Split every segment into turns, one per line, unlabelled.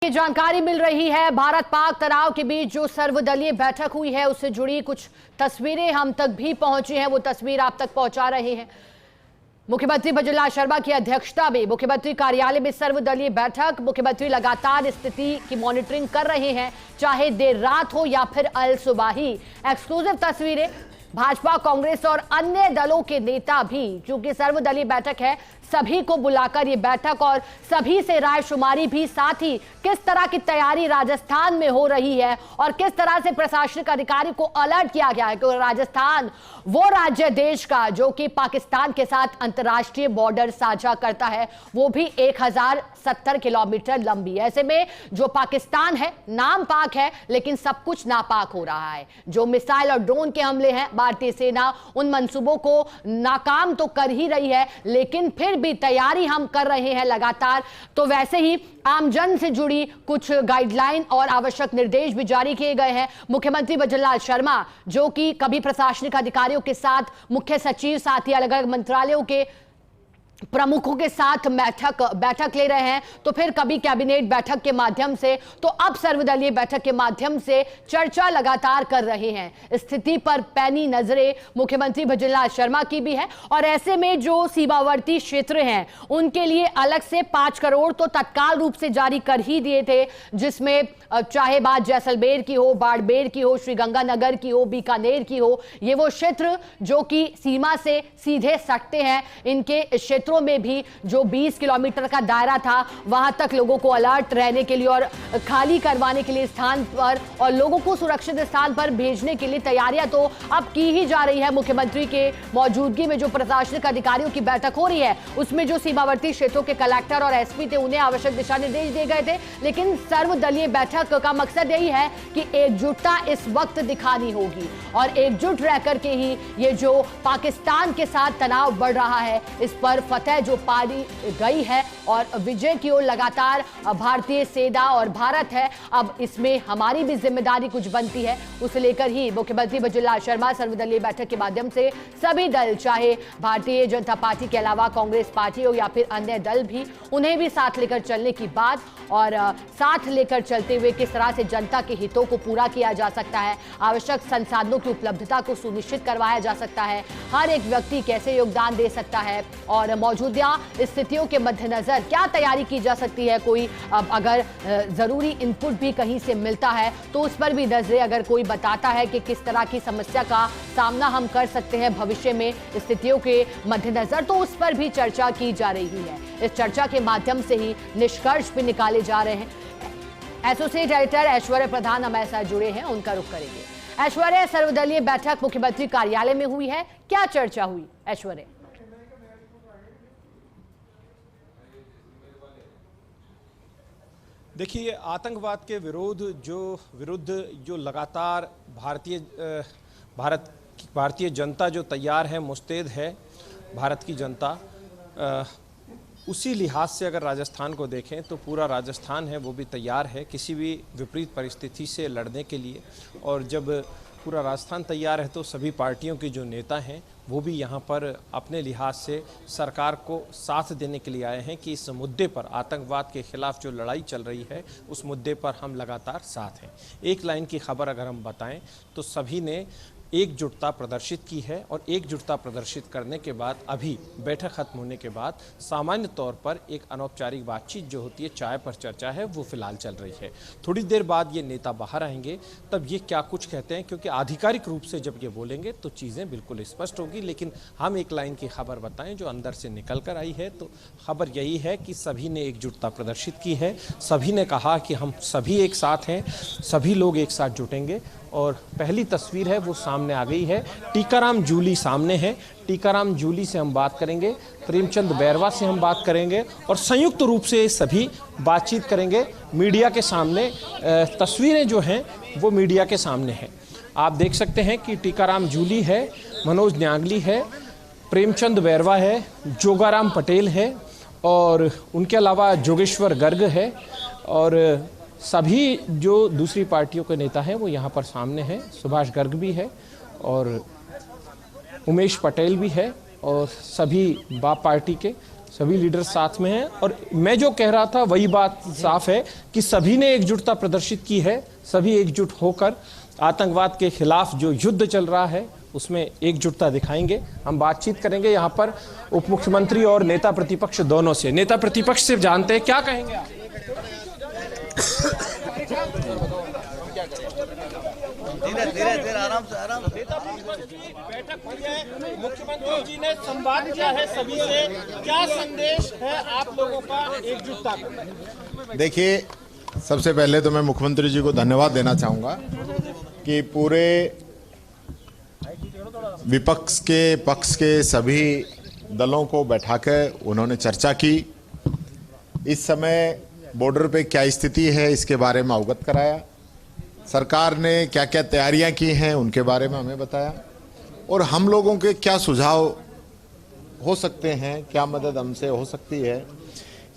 ये जानकारी मिल रही है भारत पाक तनाव के बीच जो सर्वदलीय बैठक हुई है उससे जुड़ी कुछ तस्वीरें हम तक भी पहुंची हैं। वो तस्वीर आप तक पहुंचा रहे हैं। मुख्यमंत्री भजनलाल शर्मा की अध्यक्षता में मुख्यमंत्री कार्यालय में सर्वदलीय बैठक। मुख्यमंत्री लगातार स्थिति की मॉनिटरिंग कर रहे हैं, चाहे देर रात हो या फिर अल सुबह। एक्सक्लूसिव तस्वीरें। भाजपा, कांग्रेस और अन्य दलों के नेता भी, क्योंकि सर्वदलीय बैठक है, सभी को बुलाकर ये बैठक और सभी से रायशुमारी भी, साथ ही किस तरह की तैयारी राजस्थान में हो रही है और किस तरह से प्रशासनिक अधिकारी को अलर्ट किया गया है। क्योंकि राजस्थान वो राज्य देश का जो कि पाकिस्तान के साथ अंतर्राष्ट्रीय बॉर्डर साझा करता है, वो भी 1070 किलोमीटर लंबी। ऐसे में जो पाकिस्तान है नाम पाक है, लेकिन सब कुछ नापाक हो रहा है। जो मिसाइल और ड्रोन के हमले हैं, भारतीय सेना उन मंसूबों को नाकाम तो कर ही रही है, लेकिन फिर भी तैयारी हम कर रहे हैं लगातार। तो वैसे ही आमजन से जुड़ी कुछ गाइडलाइन और आवश्यक निर्देश भी जारी किए गए हैं। मुख्यमंत्री भजनलाल शर्मा जो कि कभी प्रशासनिक अधिकारियों के साथ, मुख्य सचिव, साथ ही अलग अलग मंत्रालयों के प्रमुखों के साथ बैठक ले रहे हैं, तो फिर कभी कैबिनेट बैठक के माध्यम से, तो अब सर्वदलीय बैठक के माध्यम से चर्चा लगातार कर रहे हैं। स्थिति पर पैनी नजरें मुख्यमंत्री भजनलाल शर्मा की भी है। और ऐसे में जो सीमावर्ती क्षेत्र हैं उनके लिए अलग से 5 करोड़ तो तत्काल रूप से जारी कर ही दिए थे, जिसमें चाहे बात जैसलमेर की हो, बाड़मेर की हो, श्रीगंगानगर की हो, बीकानेर की हो, ये वो क्षेत्र जो कि सीमा से सीधे सटते हैं, इनके क्षेत्रों में भी जो 20 किलोमीटर का दायरा था, वहां तक लोगों को अलर्ट रहने के लिए और खाली करवाने के लिए स्थान पर और लोगों को सुरक्षित स्थान पर भेजने के लिए तैयारियां तो अब की ही जा रही है। मुख्यमंत्री के मौजूदगी में जो प्रशासनिक अधिकारियों की बैठक हो रही है, उसमें जो सीमावर्ती क्षेत्रों के कलेक्टर और एसपी थे, उन्हें आवश्यक दिशा निर्देश दिए गए थे। लेकिन सर्वदलीय बैठक का मकसद यही है कि एकजुटता इस वक्त दिखानी होगी और एकजुट रह करके ही ये जो पाकिस्तान के साथ तनाव बढ़ रहा है, इस पर फतह जो पाई गई है और विजय की ओर लगातार भारतीय सेना और भारत है। अब इसमें हमारी भी जिम्मेदारी कुछ बनती है, उसे लेकर ही मुख्यमंत्री भजनलाल शर्मा सर्वदलीय बैठक के माध्यम से सभी दल, चाहे भारतीय जनता पार्टी के अलावा कांग्रेस पार्टी हो या फिर अन्य दल भी, उन्हें भी साथ लेकर चलने की बात और साथ लेकर चलते हुए किस तरह से जनता के हितों को पूरा किया जा सकता है, आवश्यक संसाधनों की उपलब्धता को सुनिश्चित करवाया जा सकता है, हर एक व्यक्ति कैसे योगदान दे सकता है और मौजूदा स्थितियों के मद्देनजर क्या तैयारी की जा सकती है। कोई अगर जरूरी इनपुट भी कहीं से मिलता है तो उस पर भी नजरें, अगर कोई बताता है कि किस तरह की समस्या का सामना हम कर सकते हैं भविष्य में स्थितियों के मद्देनजर, तो उस पर भी चर्चा की जा रही है। इस चर्चा के माध्यम से ही निष्कर्ष भी निकाले जा रहे हैं। एसोसिएट एडिटर ऐश्वर्य प्रधान हमारे साथ जुड़े हैं, उनका रुख करेंगे। ऐश्वर्य, सर्वदलीय बैठक मुख्यमंत्री कार्यालय में हुई है, क्या चर्चा हुई? ऐश्वर्य,
देखिए, आतंकवाद के विरुद्ध जो लगातार भारतीय जनता जो तैयार है, मुस्तैद है, भारत की जनता, उसी लिहाज से अगर राजस्थान को देखें तो पूरा राजस्थान है वो भी तैयार है किसी भी विपरीत परिस्थिति से लड़ने के लिए। और जब पूरा राजस्थान तैयार है तो सभी पार्टियों के जो नेता हैं वो भी यहाँ पर अपने लिहाज से सरकार को साथ देने के लिए आए हैं कि इस मुद्दे पर, आतंकवाद के खिलाफ जो लड़ाई चल रही है, उस मुद्दे पर हम लगातार साथ हैं। एक लाइन की खबर अगर हम बताएं तो सभी ने एकजुटता प्रदर्शित की है और एकजुटता प्रदर्शित करने के बाद अभी बैठक खत्म होने के बाद सामान्य तौर पर एक अनौपचारिक बातचीत जो होती है, चाय पर चर्चा है, वो फिलहाल चल रही है। थोड़ी देर बाद ये नेता बाहर आएंगे, तब ये क्या कुछ कहते हैं, क्योंकि आधिकारिक रूप से जब ये बोलेंगे तो चीज़ें बिल्कुल स्पष्ट होगी। लेकिन हम एक लाइन की खबर बताएं जो अंदर से निकल कर आई है, तो खबर यही है कि सभी ने एकजुटता प्रदर्शित की है, सभी ने कहा कि हम सभी एक साथ हैं, सभी लोग एक साथ जुटेंगे। और पहली तस्वीर है वो सामने आ गई है, टीकाराम जूली सामने है। टीकाराम जूली से हम बात करेंगे, प्रेमचंद बैरवा से हम बात करेंगे और संयुक्त रूप से सभी बातचीत करेंगे मीडिया के सामने। तस्वीरें जो हैं वो मीडिया के सामने हैं। आप देख सकते हैं कि टीकाराम जूली है, मनोज न्यागली है, प्रेमचंद बैरवा है, जोगाराम पटेल है और उनके अलावा जोगेश्वर गर्ग है और सभी जो दूसरी पार्टियों के नेता हैं वो यहाँ पर सामने हैं। सुभाष गर्ग भी है और उमेश पटेल भी है और सभी बाप पार्टी के सभी लीडर साथ में हैं और मैं जो कह रहा था वही बात साफ है कि सभी ने एकजुटता प्रदर्शित की है। सभी एकजुट होकर आतंकवाद के खिलाफ जो युद्ध चल रहा है उसमें एकजुटता दिखाएंगे। हम बातचीत करेंगे यहाँ पर उप मुख्यमंत्री और नेता प्रतिपक्ष दोनों से। नेता प्रतिपक्ष से जानते हैं क्या कहेंगे आप?
धीरे आराम से
बैठक हुई है, मुख्यमंत्री जी ने संवाद किया है सभी से, क्या संदेश है आप लोगों का एकजुटता का?
देखिए, सबसे पहले तो मैं मुख्यमंत्री जी को धन्यवाद देना चाहूँगा कि पूरे विपक्ष के पक्ष के सभी दलों को बैठाकर उन्होंने चर्चा की। इस समय बॉर्डर पे क्या स्थिति है इसके बारे में अवगत कराया। सरकार ने क्या क्या तैयारियां की हैं उनके बारे में हमें बताया और हम लोगों के क्या सुझाव हो सकते हैं, क्या मदद हमसे हो सकती है,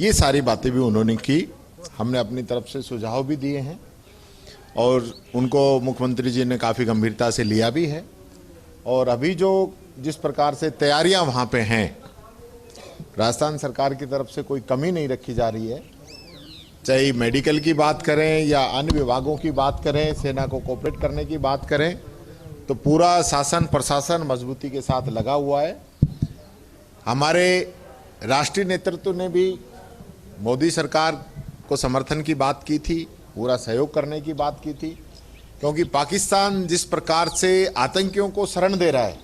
ये सारी बातें भी उन्होंने की। हमने अपनी तरफ से सुझाव भी दिए हैं और उनको मुख्यमंत्री जी ने काफ़ी गंभीरता से लिया भी है। और अभी जो जिस प्रकार से तैयारियां वहाँ पे हैं, राजस्थान सरकार की तरफ से कोई कमी नहीं रखी जा रही है। चाहे मेडिकल की बात करें या अन्य विभागों की बात करें, सेना को कोऑपरेट करने की बात करें, तो पूरा शासन प्रशासन मजबूती के साथ लगा हुआ है। हमारे राष्ट्रीय नेतृत्व ने भी मोदी सरकार को समर्थन की बात की थी, पूरा सहयोग करने की बात की थी, क्योंकि पाकिस्तान जिस प्रकार से आतंकियों को शरण दे रहा है,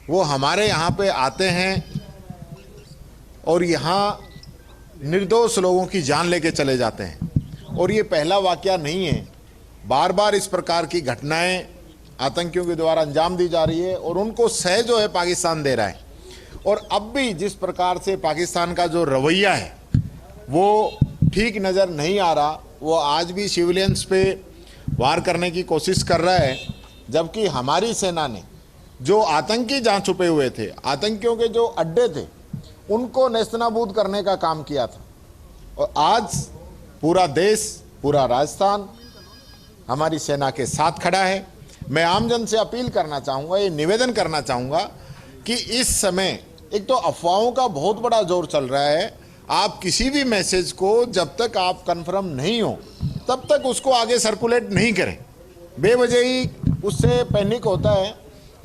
वो हमारे यहाँ पे आते हैं और यहाँ निर्दोष लोगों की जान लेके चले जाते हैं। और ये पहला वाकया नहीं है, बार बार इस प्रकार की घटनाएं आतंकियों के द्वारा अंजाम दी जा रही है और उनको सह जो है पाकिस्तान दे रहा है। और अब भी जिस प्रकार से पाकिस्तान का जो रवैया है वो ठीक नज़र नहीं आ रहा। वो आज भी सिविलियंस पे वार करने की कोशिश कर रहा है, जबकि हमारी सेना ने जो आतंकी जहाँ छुपे हुए थे, आतंकियों के जो अड्डे थे, उनको नेस्तनाबूद करने का काम किया था। और आज पूरा देश, पूरा राजस्थान हमारी सेना के साथ खड़ा है। मैं आमजन से अपील करना चाहूँगा, ये निवेदन करना चाहूँगा कि इस समय एक तो अफवाहों का बहुत बड़ा जोर चल रहा है। आप किसी भी मैसेज को जब तक आप कंफर्म नहीं हो तब तक उसको आगे सर्कुलेट नहीं करें, बेवजह ही उससे पैनिक होता है।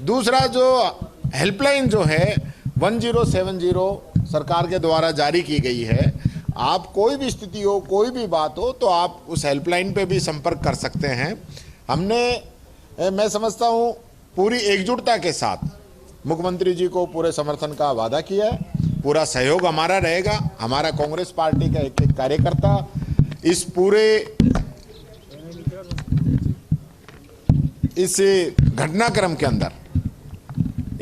दूसरा, जो हेल्पलाइन जो है 1070 सरकार के द्वारा जारी की गई है, आप कोई भी स्थिति हो, कोई भी बात हो, तो आप उस हेल्पलाइन पे भी संपर्क कर सकते हैं। मैं समझता हूँ पूरी एकजुटता के साथ मुख्यमंत्री जी को पूरे समर्थन का वादा किया है। पूरा सहयोग हमारा रहेगा। हमारा कांग्रेस पार्टी का एक एक कार्यकर्ता इस पूरे इस घटनाक्रम के अंदर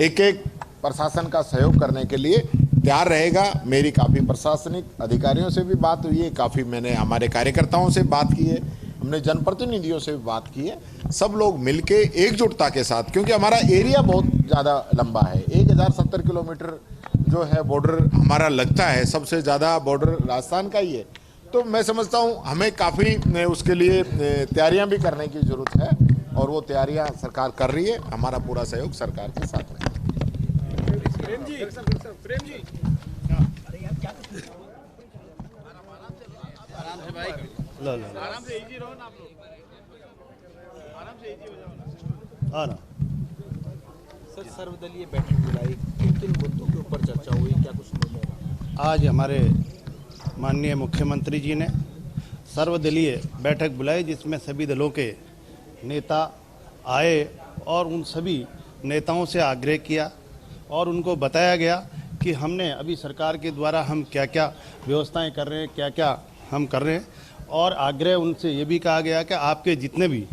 एक एक प्रशासन का सहयोग करने के लिए तैयार रहेगा। मेरी काफ़ी प्रशासनिक अधिकारियों से भी बात हुई है, काफ़ी मैंने हमारे कार्यकर्ताओं से बात की है, हमने जनप्रतिनिधियों से भी बात की है। सब लोग मिलके एकजुटता के साथ, क्योंकि हमारा एरिया बहुत ज़्यादा लंबा है, 1070 किलोमीटर जो है बॉर्डर हमारा लगता है, सबसे ज़्यादा बॉर्डर राजस्थान का ही है। तो मैं समझता हूँ हमें काफ़ी उसके लिए तैयारियाँ भी करने की ज़रूरत है और वो तैयारियाँ सरकार कर रही है। हमारा पूरा सहयोग सरकार के साथ है।
सर, सर्वदलीय बैठक बुलाई, किन मुद्दों के ऊपर चर्चा हुई, क्या कुछ निर्णय?
आज हमारे माननीय मुख्यमंत्री जी ने सर्वदलीय बैठक बुलाई, जिसमें सभी दलों के नेता आए और उन सभी नेताओं से आग्रह किया और उनको बताया गया कि हमने अभी सरकार के द्वारा हम क्या क्या व्यवस्थाएं कर रहे हैं, क्या क्या हम कर रहे हैं। और आग्रह उनसे ये भी कहा गया कि आपके जितने भी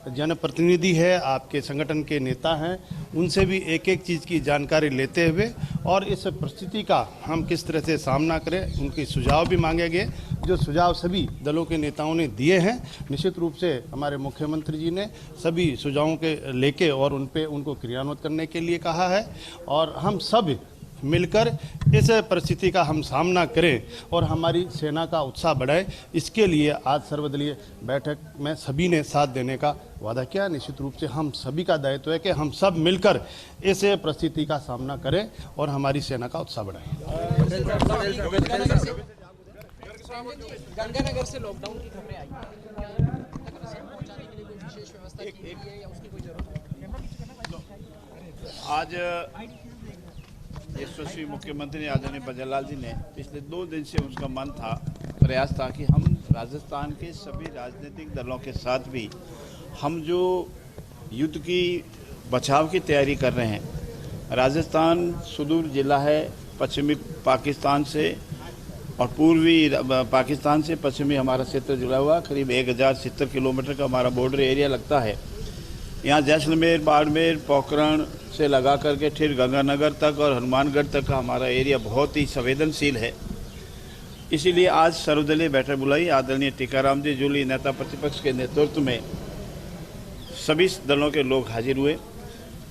जनप्रतिनिधि है, आपके संगठन के नेता हैं, उनसे भी एक एक चीज़ की जानकारी लेते हुए और इस परिस्थिति का हम किस तरह से सामना करें, उनके सुझाव भी मांगे गए, जो सुझाव सभी दलों के नेताओं ने दिए हैं। निश्चित रूप से हमारे मुख्यमंत्री जी ने सभी सुझावों के लेके और उनको क्रियान्वित करने के लिए कहा है। और हम सब मिलकर इस परिस्थिति का हम सामना करें और हमारी सेना का उत्साह बढ़ाए। इसके लिए आज सर्वदलीय बैठक में सभी ने साथ देने का वादा किया। निश्चित रूप से हम सभी का दायित्व है कि हम सब मिलकर इस परिस्थिति का सामना करें और हमारी सेना का उत्साह बढ़ाएं।
गंगानगर से लॉकडाउन की खबरें आई हैं, पहुंचाने के लिए कोई विशेष व्यवस्था की गई है या उसकी कोई जरूरत है?
आज यशस्वी मुख्यमंत्री आदरणीय भजनलाल जी ने पिछले 2 दिन से उसका मन था, प्रयास था कि हम राजस्थान के सभी राजनीतिक दलों के साथ भी हम जो युद्ध की बचाव की तैयारी कर रहे हैं, राजस्थान सुदूर जिला है, पश्चिमी पाकिस्तान से और पूर्वी पाकिस्तान से पश्चिमी हमारा क्षेत्र जुड़ा हुआ करीब 1070 किलोमीटर का हमारा बॉर्डर एरिया लगता है। यहाँ जैसलमेर, बाड़मेर, पोखरण से लगा करके फिर गंगानगर तक और हनुमानगढ़ तक का हमारा एरिया बहुत ही संवेदनशील है। इसीलिए आज सर्वदलीय बैठक बुलाई। आदरणीय टीकाराम जी जूली नेता प्रतिपक्ष के नेतृत्व में सभी दलों के लोग हाजिर हुए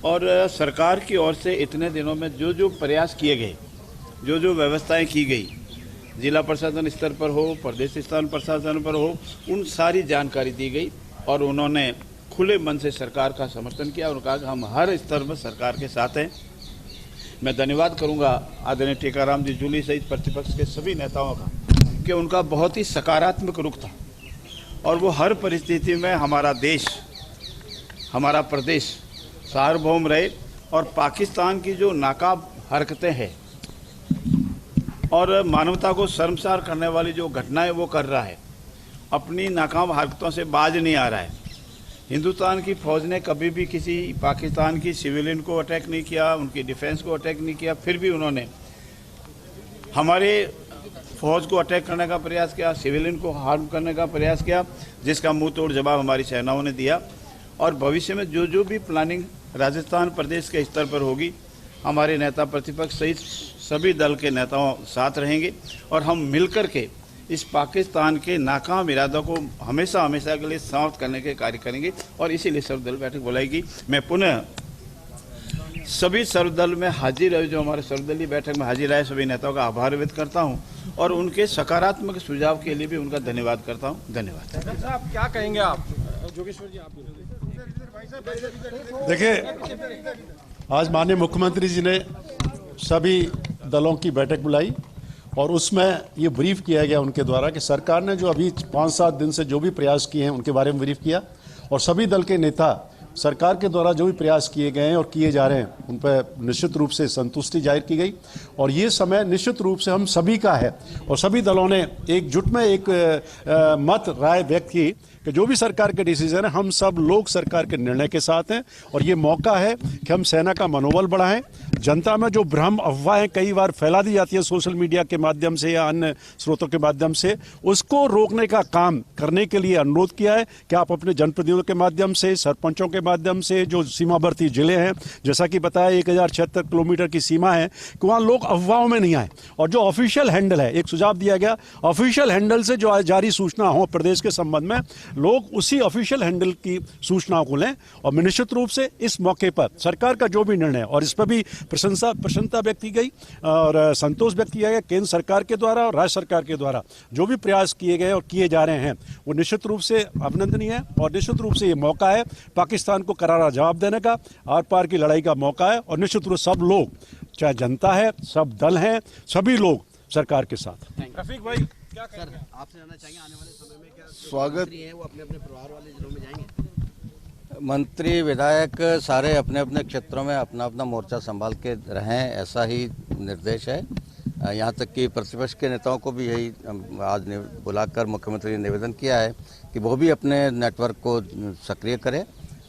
और सरकार की ओर से इतने दिनों में जो जो प्रयास किए गए, जो जो व्यवस्थाएं की गई, जिला प्रशासन स्तर पर हो, प्रदेश स्तर प्रशासन पर हो, उन सारी जानकारी दी गई और उन्होंने खुले मन से सरकार का समर्थन किया और कहा कि हम हर स्तर पर सरकार के साथ हैं। मैं धन्यवाद करूंगा आदरणीय टीकाराम जी जूली सहित प्रतिपक्ष के सभी नेताओं का कि उनका बहुत ही सकारात्मक रुख था और वो हर परिस्थिति में हमारा देश, हमारा प्रदेश सार्वभौम रहे और पाकिस्तान की जो नाकाब हरकतें हैं और मानवता को शर्मसार करने वाली जो घटनाएं वो कर रहा है, अपनी नाकाम हरकतों से बाज नहीं आ रहा है। हिंदुस्तान की फौज ने कभी भी किसी पाकिस्तान की सिविलियन को अटैक नहीं किया, उनकी डिफेंस को अटैक नहीं किया, फिर भी उन्होंने हमारे फौज को अटैक करने का प्रयास किया, सिविलियन को हार्म करने का प्रयास किया, जिसका मुंह तोड़ जवाब हमारी सेनाओं ने दिया। और भविष्य में जो जो भी प्लानिंग राजस्थान प्रदेश के स्तर पर होगी, हमारे नेता प्रतिपक्ष सहित सभी दल के नेताओं साथ रहेंगे और हम मिलकर के इस पाकिस्तान के नाकाम इरादों को हमेशा हमेशा के लिए समाप्त करने के कार्य करेंगे और इसीलिए सर्वदल बैठक बुलाएगी। मैं पुनः सभी सर्वदल में हाजिर रहे, जो हमारे सर्वदलीय बैठक में हाजिर आए सभी नेताओं का आभार व्यक्त करता हूं और उनके सकारात्मक सुझाव के लिए भी उनका धन्यवाद करता हूं। धन्यवाद।
साहब क्या कहेंगे आप? जोगेश्वर जी, आप
देखिए, आज माननीय मुख्यमंत्री जी ने सभी दलों की बैठक बुलाई और उसमें ये ब्रीफ किया गया उनके द्वारा कि सरकार ने जो अभी 5-7 दिन से जो भी प्रयास किए हैं उनके बारे में ब्रीफ किया और सभी दल के नेता सरकार के द्वारा जो भी प्रयास किए गए हैं और किए जा रहे हैं उन पर निश्चित रूप से संतुष्टि जाहिर की गई और ये समय निश्चित रूप से हम सभी का है और सभी दलों ने एकजुट में एक मत राय व्यक्त की कि जो भी सरकार के डिसीजन है, हम सब लोग सरकार के निर्णय के साथ हैं और ये मौका है कि हम सेना का मनोबल बढ़ाएं। जनता में जो भ्रम अफवाहें कई बार फैला दी जाती है सोशल मीडिया के माध्यम से या अन्य स्रोतों के माध्यम से, उसको रोकने का काम करने के लिए अनुरोध किया है कि आप अपने जनप्रतिनिधियों के माध्यम से, सरपंचों के माध्यम से, जो सीमावर्ती जिले हैं, जैसा कि बताया 1076 किलोमीटर की सीमा है, कि वहाँ लोग अफवाहों में नहीं आए और जो ऑफिशियल हैंडल है, एक सुझाव दिया गया, ऑफिशियल हैंडल से जो जारी सूचना हो प्रदेश के संबंध में, लोग उसी ऑफिशियल हैंडल की सूचनाओं को लें और निश्चित रूप से इस मौके पर सरकार का जो भी निर्णय और इस पर भी प्रशंसा व्यक्त की गई और संतोष व्यक्त किया गया केंद्र सरकार के द्वारा और राज्य सरकार के द्वारा जो भी प्रयास किए गए और किए जा रहे हैं वो निश्चित रूप से अभिनंदनीय है और निश्चित रूप से ये मौका है पाकिस्तान को करारा जवाब देने का, आर पार की लड़ाई का मौका है और निश्चित रूप से सब लोग, चाहे जनता है, सब दल हैं, सभी लोग सरकार के साथ।
रफीक भाई, क्या कहेंगे?
आपसे जानना चाहिए आने वाले समय में क्या
स्वागत
है वो अपने अपने परिवार वाले जिलों में जाएंगे?
मंत्री विधायक सारे अपने अपने क्षेत्रों में अपना अपना मोर्चा संभाल के रहें, ऐसा ही निर्देश है। यहाँ तक कि प्रतिपक्ष के नेताओं को भी यही आज बुलाकर मुख्यमंत्री ने निवेदन किया है कि वो भी अपने नेटवर्क को सक्रिय करें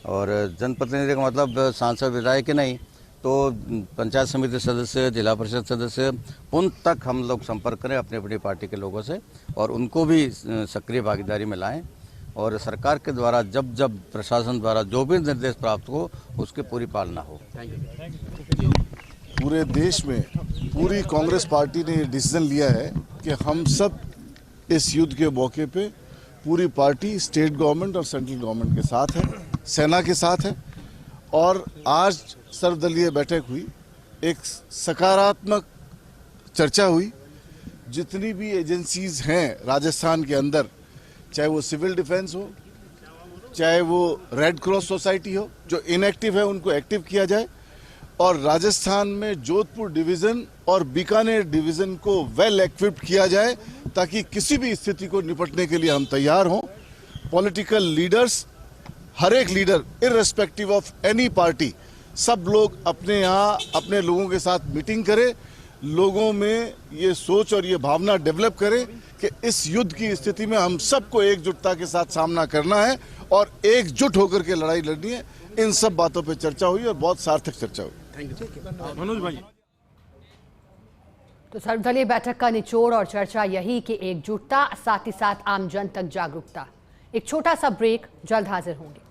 और जनप्रतिनिधि का मतलब सांसद विधायक नहीं तो पंचायत समिति सदस्य, जिला परिषद सदस्य, उन तक हम लोग संपर्क करें अपनी अपनी पार्टी के लोगों से और उनको भी सक्रिय भागीदारी में लाएं और सरकार के द्वारा जब जब प्रशासन द्वारा जो भी निर्देश प्राप्त हो उसकी पूरी पालना हो।
पूरे देश में पूरी कांग्रेस पार्टी ने ये डिसीजन लिया है कि हम सब इस युद्ध के मौके पे पूरी पार्टी स्टेट गवर्नमेंट और सेंट्रल गवर्नमेंट के साथ है, सेना के साथ है और आज सर्वदलीय बैठक हुई एक सकारात्मक चर्चा हुई। जितनी भी एजेंसीज हैं राजस्थान के अंदर, चाहे वो सिविल डिफेंस हो, चाहे वो रेड क्रॉस सोसाइटी हो, जो इनएक्टिव है उनको एक्टिव किया जाए और राजस्थान में जोधपुर डिवीज़न और बीकानेर डिवीज़न को वेल इक्विप्ड किया जाए ताकि किसी भी स्थिति को निपटने के लिए हम तैयार हों। पॉलिटिकल लीडर्स, हर एक leader irrespective of any party, सब लोग अपने यहाँ अपने लोगों के साथ मीटिंग करें, लोगों में ये सोच और ये भावना डेवलप करें कि इस युद्ध की स्थिति में हम सबको एकजुटता के साथ सामना करना है और एकजुट होकर के लड़ाई लड़नी है। इन सब बातों पे चर्चा हुई और बहुत सार्थक चर्चा हुई।
मनोज भाई,
तो सर्वदलीय बैठक का निचोड़ और चर्चा यही कि एकजुटता, साथ ही साथ आम जन तक जागरूकता। एक छोटा सा ब्रेक, जल्द हाजिर होंगे।